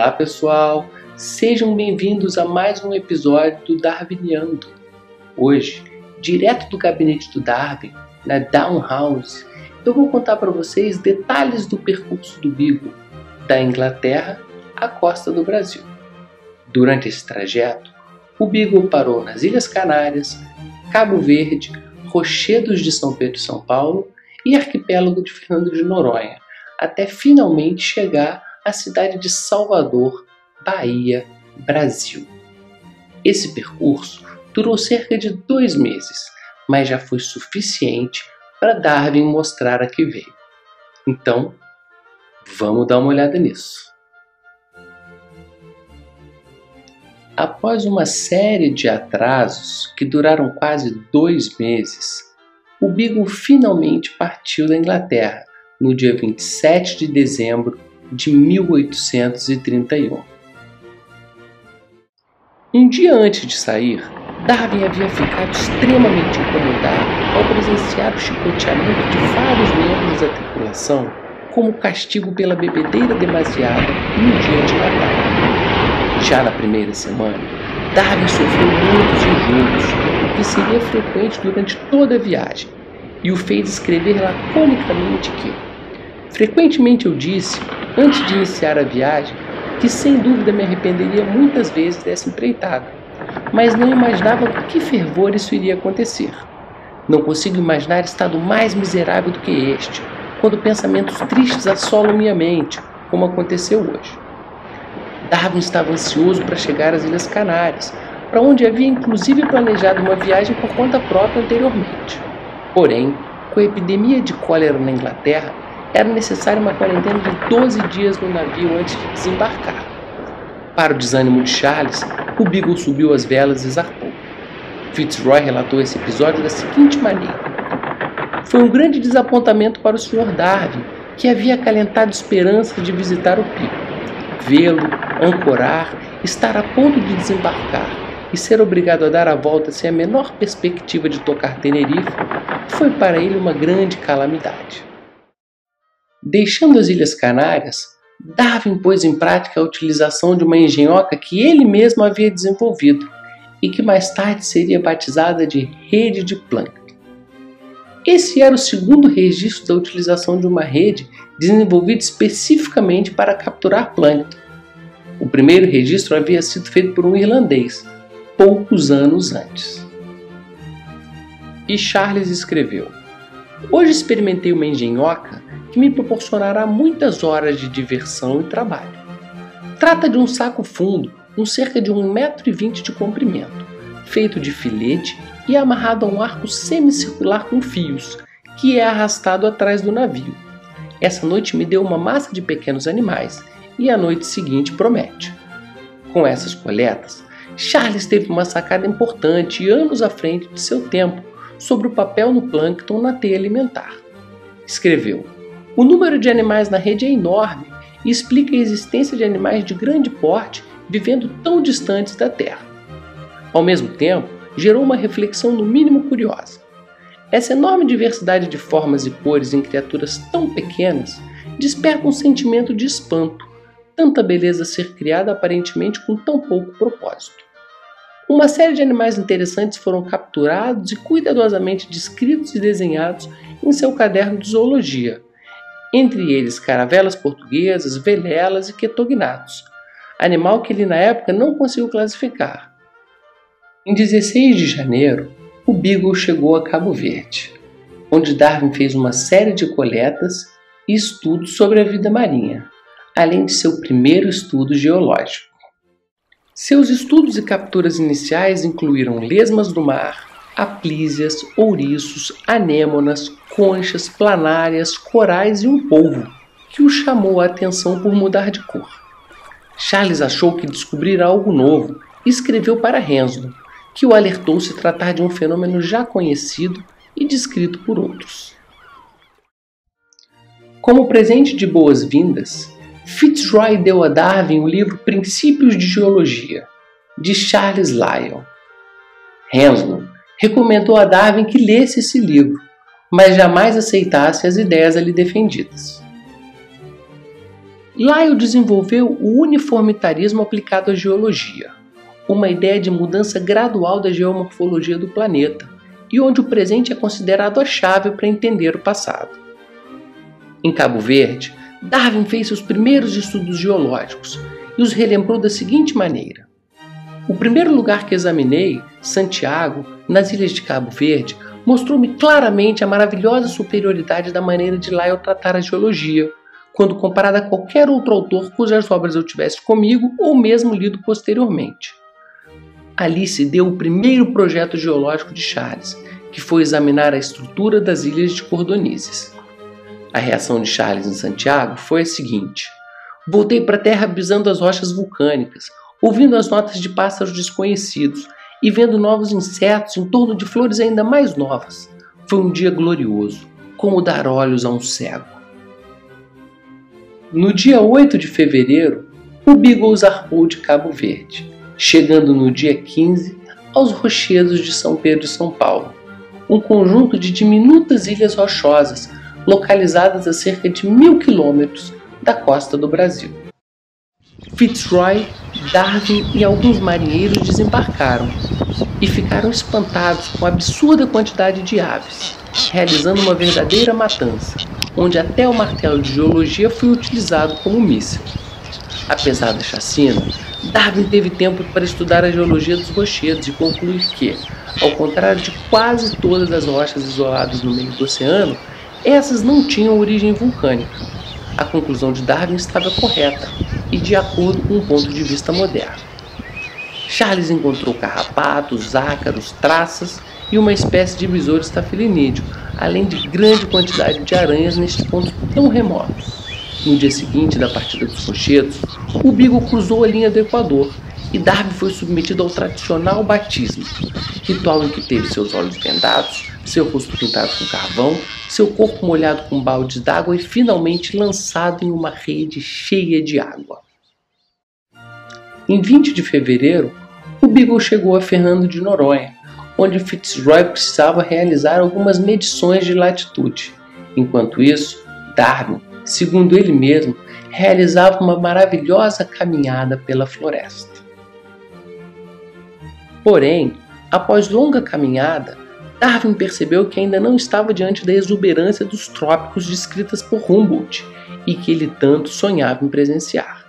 Olá pessoal, sejam bem-vindos a mais um episódio do Darwiniando. Hoje, direto do gabinete do Darwin, na Down House, eu vou contar para vocês detalhes do percurso do Beagle, da Inglaterra à costa do Brasil. Durante esse trajeto, o Beagle parou nas Ilhas Canárias, Cabo Verde, Rochedos de São Pedro e São Paulo e Arquipélago de Fernando de Noronha, até finalmente chegar à cidade de Salvador, Bahia, Brasil. Esse percurso durou cerca de 2 meses, mas já foi suficiente para Darwin mostrar a que veio. Então, vamos dar uma olhada nisso. Após uma série de atrasos que duraram quase 2 meses, o Beagle finalmente partiu da Inglaterra no dia 27 de dezembro de 1831. Um dia antes de sair, Darwin havia ficado extremamente incomodado ao presenciar o chicoteamento de vários membros da tripulação como castigo pela bebedeira demasiada no dia de Natal. Já na primeira semana, Darwin sofreu muitos enjoos, o que seria frequente durante toda a viagem, e o fez escrever laconicamente que frequentemente eu disse, antes de iniciar a viagem, que sem dúvida me arrependeria muitas vezes dessa empreitada, mas não imaginava com que fervor isso iria acontecer. Não consigo imaginar estado mais miserável do que este, quando pensamentos tristes assolam minha mente, como aconteceu hoje. Darwin estava ansioso para chegar às Ilhas Canárias, para onde havia inclusive planejado uma viagem por conta própria anteriormente. Porém, com a epidemia de cólera na Inglaterra, era necessária uma quarentena de 12 dias no navio antes de desembarcar. Para o desânimo de Charles, o Beagle subiu as velas e zarpou. Fitzroy relatou esse episódio da seguinte maneira: foi um grande desapontamento para o Sr. Darwin, que havia acalentado esperanças de visitar o pico. Vê-lo, ancorar, estar a ponto de desembarcar e ser obrigado a dar a volta sem a menor perspectiva de tocar Tenerife foi para ele uma grande calamidade. Deixando as Ilhas Canárias, Darwin pôs em prática a utilização de uma engenhoca que ele mesmo havia desenvolvido e que mais tarde seria batizada de rede de plâncton. Esse era o segundo registro da utilização de uma rede desenvolvida especificamente para capturar plâncton. O primeiro registro havia sido feito por um irlandês, poucos anos antes. E Charles escreveu: hoje experimentei uma engenhoca que me proporcionará muitas horas de diversão e trabalho. Trata de um saco fundo, com cerca de 1,20 m de comprimento, feito de filete e amarrado a um arco semicircular com fios, que é arrastado atrás do navio. Essa noite me deu uma massa de pequenos animais, e a noite seguinte promete. Com essas coletas, Charles teve uma sacada importante e anos à frente de seu tempo sobre o papel no plâncton na teia alimentar. Escreveu: o número de animais na rede é enorme e explica a existência de animais de grande porte vivendo tão distantes da Terra. Ao mesmo tempo, gerou uma reflexão no mínimo curiosa. Essa enorme diversidade de formas e cores em criaturas tão pequenas desperta um sentimento de espanto, tanta beleza ser criada aparentemente com tão pouco propósito. Uma série de animais interessantes foram capturados e cuidadosamente descritos e desenhados em seu caderno de zoologia, entre eles caravelas portuguesas, velelas e quetognatos, animal que ele na época não conseguiu classificar. Em 16 de janeiro, o Beagle chegou a Cabo Verde, onde Darwin fez uma série de coletas e estudos sobre a vida marinha, além de seu primeiro estudo geológico. Seus estudos e capturas iniciais incluíram lesmas do mar, aplísias, ouriços, anêmonas, conchas, planárias, corais e um polvo, que o chamou a atenção por mudar de cor. Charles achou que descobrira algo novo e escreveu para Henslow, que o alertou se tratar de um fenômeno já conhecido e descrito por outros. Como presente de boas-vindas, Fitzroy deu a Darwin o livro Princípios de Geologia, de Charles Lyell. Henslow recomendou a Darwin que lesse esse livro, mas jamais aceitasse as ideias ali defendidas. Lyell desenvolveu o uniformitarismo aplicado à geologia, uma ideia de mudança gradual da geomorfologia do planeta, e onde o presente é considerado a chave para entender o passado. Em Cabo Verde, Darwin fez seus primeiros estudos geológicos e os relembrou da seguinte maneira: o primeiro lugar que examinei, Santiago, nas ilhas de Cabo Verde, mostrou-me claramente a maravilhosa superioridade da maneira de Lyell tratar a geologia, quando comparada a qualquer outro autor cujas obras eu tivesse comigo ou mesmo lido posteriormente. Ali se deu o primeiro projeto geológico de Charles, que foi examinar a estrutura das ilhas de Cordonizes. A reação de Charles em Santiago foi a seguinte: voltei para a terra pisando as rochas vulcânicas, ouvindo as notas de pássaros desconhecidos e vendo novos insetos em torno de flores ainda mais novas. Foi um dia glorioso, como dar olhos a um cego. No dia 8 de fevereiro, o Beagle zarpou de Cabo Verde, chegando no dia 15 aos rochedos de São Pedro e São Paulo, um conjunto de diminutas ilhas rochosas localizadas a cerca de 1000 quilômetros da costa do Brasil. Fitzroy, Darwin e alguns marinheiros desembarcaram e ficaram espantados com a absurda quantidade de aves, realizando uma verdadeira matança, onde até o martelo de geologia foi utilizado como míssil. Apesar da chacina, Darwin teve tempo para estudar a geologia dos rochedos e concluir que, ao contrário de quase todas as rochas isoladas no meio do oceano, essas não tinham origem vulcânica. A conclusão de Darwin estava correta e de acordo com um ponto de vista moderno. Charles encontrou carrapatos, ácaros, traças e uma espécie de besouro estafilinídeo, além de grande quantidade de aranhas neste ponto tão remoto. No dia seguinte da partida dos rochedos, o Beagle cruzou a linha do Equador e Darwin foi submetido ao tradicional batismo, ritual em que teve seus olhos vendados, seu rosto pintado com carvão, seu corpo molhado com baldes d'água e finalmente lançado em uma rede cheia de água. Em 20 de fevereiro, o Beagle chegou a Fernando de Noronha, onde Fitzroy precisava realizar algumas medições de latitude. Enquanto isso, Darwin, segundo ele mesmo, realizava uma maravilhosa caminhada pela floresta. Porém, após longa caminhada, Darwin percebeu que ainda não estava diante da exuberância dos trópicos descritas por Humboldt e que ele tanto sonhava em presenciar.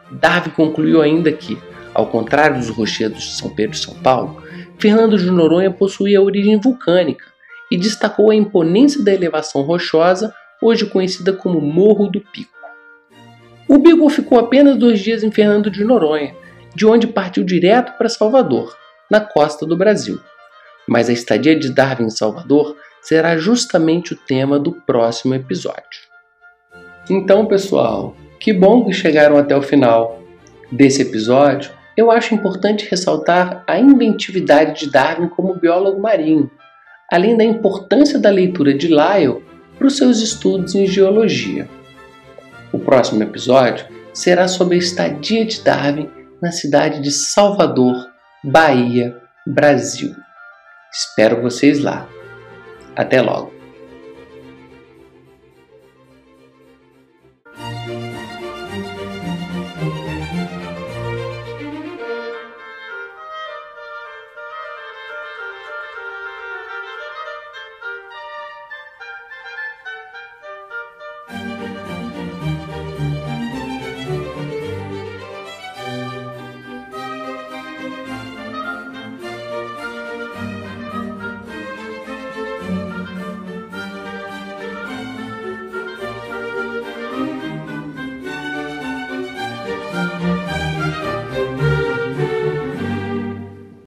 Darwin concluiu ainda que, ao contrário dos rochedos de São Pedro e São Paulo, Fernando de Noronha possuía origem vulcânica e destacou a imponência da elevação rochosa, hoje conhecida como Morro do Pico. O Beagle ficou apenas 2 dias em Fernando de Noronha, de onde partiu direto para Salvador, na costa do Brasil. Mas a estadia de Darwin em Salvador será justamente o tema do próximo episódio. Então, pessoal, que bom que chegaram até o final desse episódio. Eu acho importante ressaltar a inventividade de Darwin como biólogo marinho, além da importância da leitura de Lyell para os seus estudos em geologia. O próximo episódio será sobre a estadia de Darwin na cidade de Salvador, Bahia, Brasil. Espero vocês lá. Até logo!